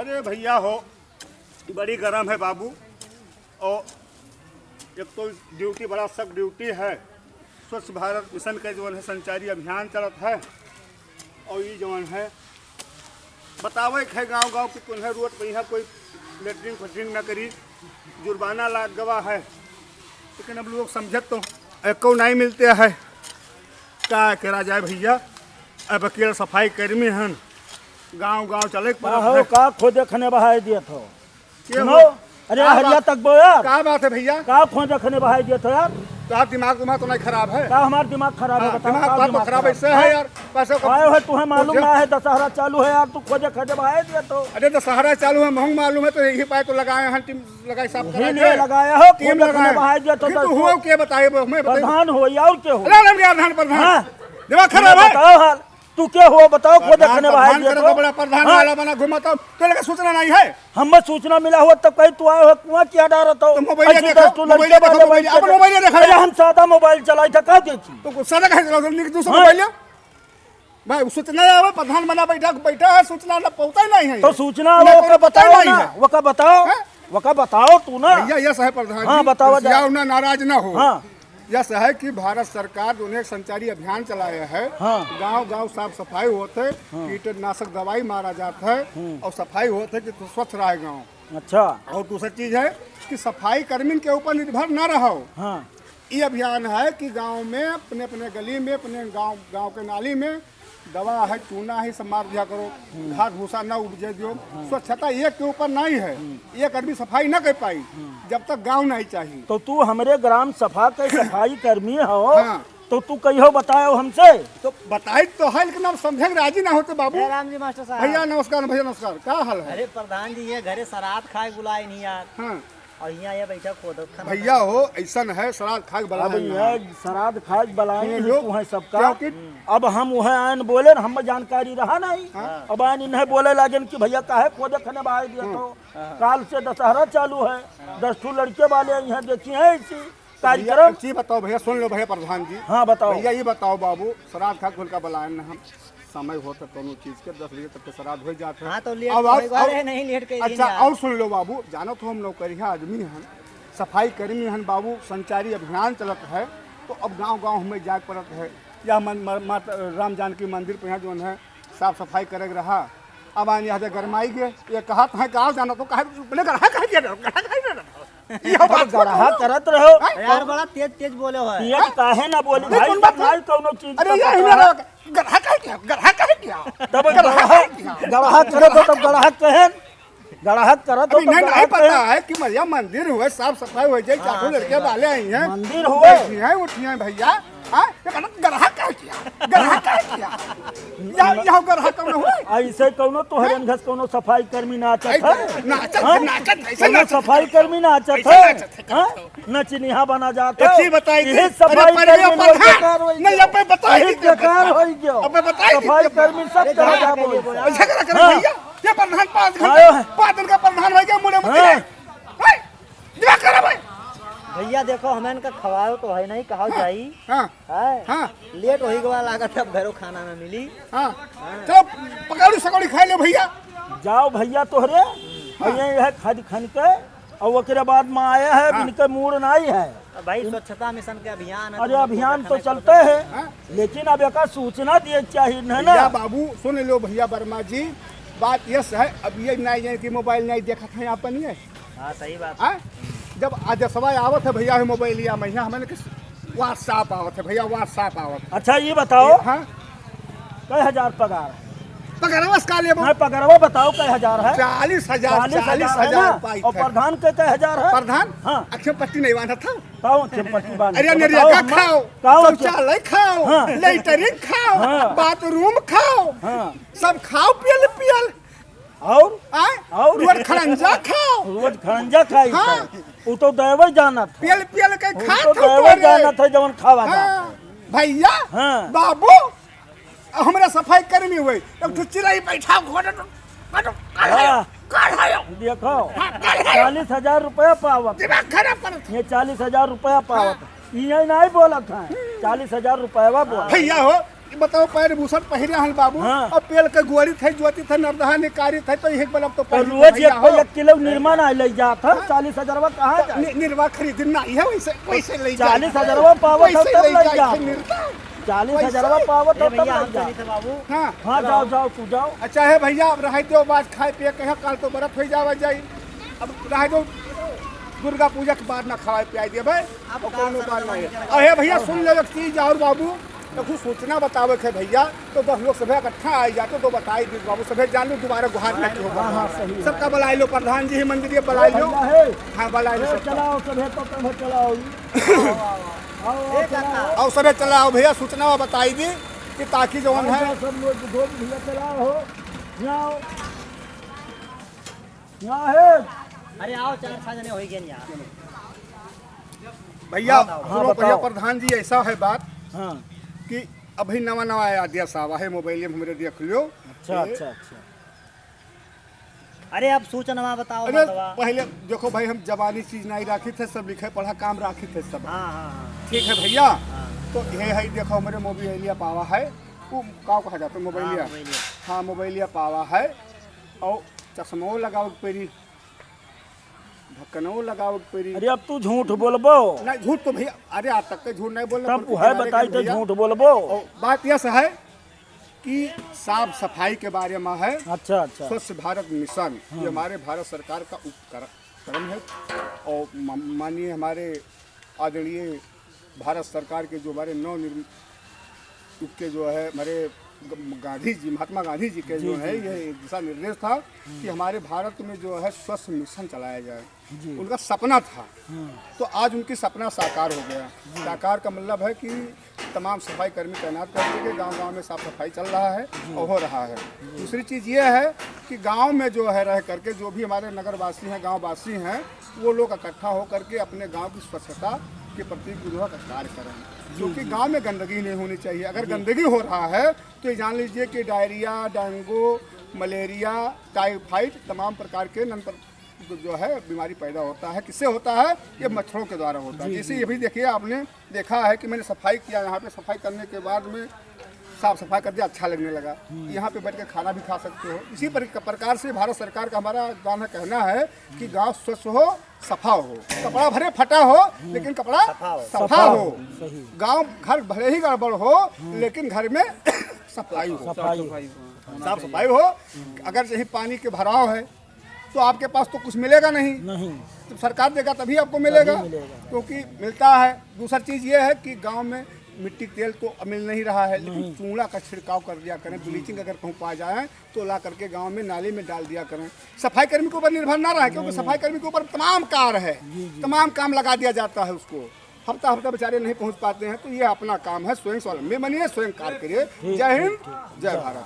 अरे भैया हो, बड़ी गर्म है बाबू। और एक तो ड्यूटी बड़ा सख्त ड्यूटी है। स्वच्छ भारत मिशन का जो है संचारी अभियान चलत है। और ये जो है बतावे है गांव-गांव की तुम्हें रोड पर यहाँ कोई लेटरिन फटरिन न करी, जुर्माना लाग गवा है। लेकिन अब लोग समझत तो एको नहीं मिलते है। क्या करा जाए भैया, अब अकेले सफाई कर्मी हन, गांव-गांव चले हो का खोदे खने बहाय दिए थो अरे हरिया तक बो यार। क्या बात है भैया, का खोदे खने बहाय दिए थो यार। तो दिमाग तो नहीं खराब है? का हमारा दिमाग खराब है? बताओ दिमाग तो खराब ऐसे है यार। पैसे आए हो तुम्हें मालूम ना है दशहरा चालू है यार, तू खोदे खने बहाय दिए तो। अरे दशहरा चालू है, महंग मालूम है तो यही पाए तो लगाए हैं, टीम लगाई साफ करा के लगाया हो, टीम लगाए बहाय दिए तो हुआ क्या बताइए हमें? प्रधान हो या और क्या हो? प्रधान प्रधान दिमाग खराब है। बताओ हाल तू क्या हो, बताओ खोदे खने बहाय दिए तो। बड़ा प्रधान वाला बना घुमाता तो लगा सूचना नहीं है। हमें सूचना मिला हुआ तब कहीं तू आए हो कुआं क्या डारा तो मोबाइल देखो। हम सादा मोबाइल चलाई था का देखी तो सादा कहे चलाओ दूसरा मोबाइल भाई। सूचना आवे, प्रधान बना बैठा है, सूचना ना पहुंचा नहीं है। तो सूचना वो बताओ ना, वो का बताओ तू ना भैया। यस है प्रधान। हाँ बताओ ना नाराज ना हो। हाँ यस है कि भारत सरकार उन्हें संचारी अभियान चलाया है। हाँ। गांव-गांव साफ सफाई होते, कीटनाशक दवाई मारा जाता है और सफाई होते कि तो स्वच्छ रहे गांव। अच्छा। और दूसरी चीज है कि सफाई कर्मी के ऊपर निर्भर न रहो। हाँ। ये अभियान है कि गांव में अपने अपने गली में, अपने गांव के नाली में दवा है, चूना है, सब मार दिया करो। घास भूसा न उपजे दो। स्वच्छता एक के ऊपर नहीं है, एक आदमी सफाई न कर पाई जब तक गांव नहीं चाहिए। तो तू हमारे ग्राम सभा के सफाई कर्मी हो। हाँ। तो तू कहियो बताओ हमसे। तो बताई तो है, लेकिन आप समझे राजी ना होते बाबू। राम जी मास्टर साहब। भैया नमस्कार। भैया नमस्कार, क्या हाल है? अरे प्रधान जी, ये घरे सराद खाए बुलाए नहीं यार। हाँ। और यहाँ ये बैठा खोदो भैया हो, ऐसा है श्राद्ध खाक बला अब ये श्राद्ध खाक बलाएं तू है सबका। क्या अब हम वह आन बोले, हम जानकारी रहा नहीं। अब आन इन्हें बोले लागन कि भैया काहे खोदे खने बहाय दिया तो। काल से दशहरा चालू है, 10 लड़के वाले यहाँ देखिए है इसी कार्यक्रम। जी बताओ भैया, सुन लो भैया प्रधान जी। हाँ बताओ भैया ये बताओ बाबू, श्राद्ध खाक खोल का बलायन हम समय होता दोनों चीज के 10 बजे तक के श्राद्ध हो जाते हैं। हाँ तो लेट नहीं लेट के। अच्छा और सुन लो बाबू, जानो तो हम नौकरिया आदमी हैं, सफाई कर्मी हैं बाबू। संचारी अभियान चलत है तो अब गांव-गांव हमें जाग पड़त है। या राम जानकी मंदिर पर यहाँ जो है साफ सफाई करे रहा। अब आने यहाँ गरमाई गए, ये कहा था गाँव जाना तो कहा गढ़ा करत रहो यार। बड़ा तेज तेज बोले हो तेज काहे ना बोली भाई, नहीं कोनो चीज। अरे ये गढ़ा कहे क्या तब गढ़ा करत हो, तब गढ़ा कहे गढ़ा करत हो। नहीं पता है कि भैया मंदिर हुए, साफ सफाई हो जाए, 4 लड़के वाले आई हैं, मंदिर हुए उठिए भैया। गढ़ा कहे किया यहाँ गढ़ा कौन हुआ? ऐसे कोनो तोहरे घस कोनो सफाई कर्मी नाचत है। नाचत सफाई कर्मी नाचत है, नचनिया बना जाता है। बताइए सफाई कर्मी नहीं अब बताइए बेकार हो गया। सफाई कर्मी सब कहा जा बोल भैया। ये प्रधान 5 दिन का प्रधान हो गया मुड़े भाई। भैया देखो, हमें इनका खवाओ तो है नहीं, कहा जाई। हाँ लेट वही गवा लागत है, घरों खाना में मिली। हाँ चलो पकौड़ी सकौड़ी खा लो भैया। जाओ भैया तोहरे है खद खन के और ओकरे बाद में आया है। इनके मूड नहीं है भाई, स्वच्छता मिशन के अभियान। अरे अभियान तो चलते है, लेकिन अब एक सूचना दिए चाहिए ना बाबू। सुन लो भैया वर्मा जी, बात यह है अब ये नहीं कि मोबाइल नहीं देखा था यहाँ पर। हाँ सही बात। जब आज सवाई आवत है भैया मोबाइल या महिया हमें व्हाट्सएप आवत है भैया, व्हाट्सएप आवत। अच्छा ये बताओ, हाँ कई हजार पगार? पगारवा का ले पगारवा बताओ कई हजार है? 40,000। और प्रधान के कई हजार है? प्रधान हाँ अक्षम पट्टी नहीं बांधा था। पट्टी बांध? अरे नरिया खाओ, शौचालय खाओ, लेटरिन खाओ, बाथरूम खाओ, सब खाओ पियल और रोज खरंजा खाओ। रोज खरंजा खाई वो तो देवे जाना था। पियल के खा तो देवे जाना था जवन खावा जाता भैया। बाबू हमरा सफाई कर्मी हुए, तो चिराई बैठा देखो 40,000 रुपया पावत। ये 40,000 रुपया पावत, ये नहीं बोला था। 40,000 रुपया बोला भैया हो। बताओ पैर भूषण पहिरे हन बाबू हाँ। और पेल के गुआरी थे ज्योति थे नरदहा निकारी थे तो एक बलब तो और रोज एक किलो निर्माण आ ले जाता 40,000 कहाँ जाए? निर्वाह खरीदना ही है वैसे वैसे ले 40,000 पावत हो वैसे तब ले लग जाए जा थे निर्वाह। 40,000 पावत हो ए तब भैया हम लग जा। चली थे बाबू। हाँ हाँ जाओ जाओ तू जाओ। अच्छा है भैया अब रह दो बात खाए पिए कहे कल तो बर्फ हो जावा जाई अब रह दो दुर्गा पूजा के बाद ना खवाए पियाई दे भाई अब कोनो बात नहीं है। अरे भैया सुन ले एक चीज और बाबू तो कुछ सूचना बतावे है भैया तो 10 लोग सभे इकट्ठा आई जाते तो बताई दी बाबू सभे जान लो दोबारा गुहार नहीं होगा। हाँ, सही है। सबका बुलाई लो प्रधान जी मंदिर बुलाई लो भैया है हाँ बुलाई लो सबका। चलाओ सभे तो तब चलाओ आओ चलाओ और सभे चलाओ भैया सूचना बताई दी कि ताकि जो है सब लोग दो भैया चलाओ हो यहाँ यहाँ है अरे आओ 4-5 जने हो गए यहाँ। भैया हाँ, सुनो भैया बताओ। प्रधान जी ऐसा है बात हाँ कि अभी नवा नवा आदेश आवा है मोबाइल में मेरे देख लियो। अच्छा अच्छा अच्छा अरे अब सूचना बताओ अरे मतवा। पहले देखो भाई हम जवानी चीज नहीं राखी थे सब लिखे पढ़ा काम राखी थे सब हाँ हाँ ठीक है भैया तो ये है देखो मेरे मोबाइलिया पावा है वो का कहा जाता है मोबाइलिया हाँ मोबाइलिया पावा है और चश्मो लगाओ पेरी ढक्कनो लगाओ पेरी। अरे अब तू झूठ बोलबो नहीं झूठ तो भैया अरे आज तक के झूठ नहीं बोलना तब है बताई तो झूठ बोलबो। और बात यह है कि साफ सफाई के बारे में है अच्छा अच्छा स्वच्छ भारत मिशन ये हमारे भारत सरकार का उपक्रम है और माननीय हमारे आदरणीय भारत सरकार के जो हमारे नवनिर्मित के जो है हमारे गांधी जी महात्मा गांधी जी के जो है ये एक दिशा निर्देश था कि हमारे भारत में जो है स्वच्छ मिशन चलाया जाए उनका सपना था तो आज उनकी सपना साकार हो गया। साकार का मतलब है कि तमाम सफाई कर्मी तैनात कर दिए गए गाँव-गाँव में साफ सफाई चल रहा है और हो रहा है। दूसरी चीज़ ये है कि गांव में जो है रह करके जो भी हमारे नगरवासी हैं गांववासी हैं वो लोग इकट्ठा होकर के अपने गांव की स्वच्छता के प्रति जो है कार्य करें क्योंकि गांव में गंदगी नहीं होनी चाहिए। अगर गंदगी हो रहा है तो ये जान लीजिए कि डायरिया डेंगू मलेरिया टाइफाइड तमाम प्रकार के जो है बीमारी पैदा होता है। किससे होता है? ये मच्छरों के द्वारा होता है। जैसे ये भी देखिए आपने देखा है कि मैंने सफाई किया यहाँ पे सफाई करने के बाद में साफ सफाई कर दिया अच्छा लगने लगा। यहाँ पे बैठ के खाना भी खा सकते हो। इसी प्रकार से भारत सरकार का हमारा गाना कहना है कि गांव स्वच्छ हो सफा हो कपड़ा भरे फटा हो लेकिन कपड़ा सफा हो गांव घर भले ही गड़बड़ हो लेकिन घर में सफाई हो साफ सफाई हो। अगर यही पानी के भराव है तो आपके पास तो कुछ मिलेगा नहीं तो सरकार देगा तभी आपको मिलेगा क्योंकि मिलता है। दूसरी चीज़ ये है कि गांव में मिट्टी तेल तो मिल नहीं रहा है लेकिन चूड़ा का छिड़काव कर दिया करें। ब्लीचिंग अगर कहूँ पा जाए तो ला करके गांव में नाली में डाल दिया करें। सफाई कर्मी के ऊपर निर्भर ना रहे क्योंकि सफाई कर्मी के ऊपर तमाम कार्य है तमाम काम लगा दिया जाता है उसको हफ्ता हफ्ता बेचारे नहीं पहुंच पाते हैं तो ये अपना काम है स्वयं स्वावलंबी बनिए स्वयं कार्य करिए। जय हिंद जय भारत।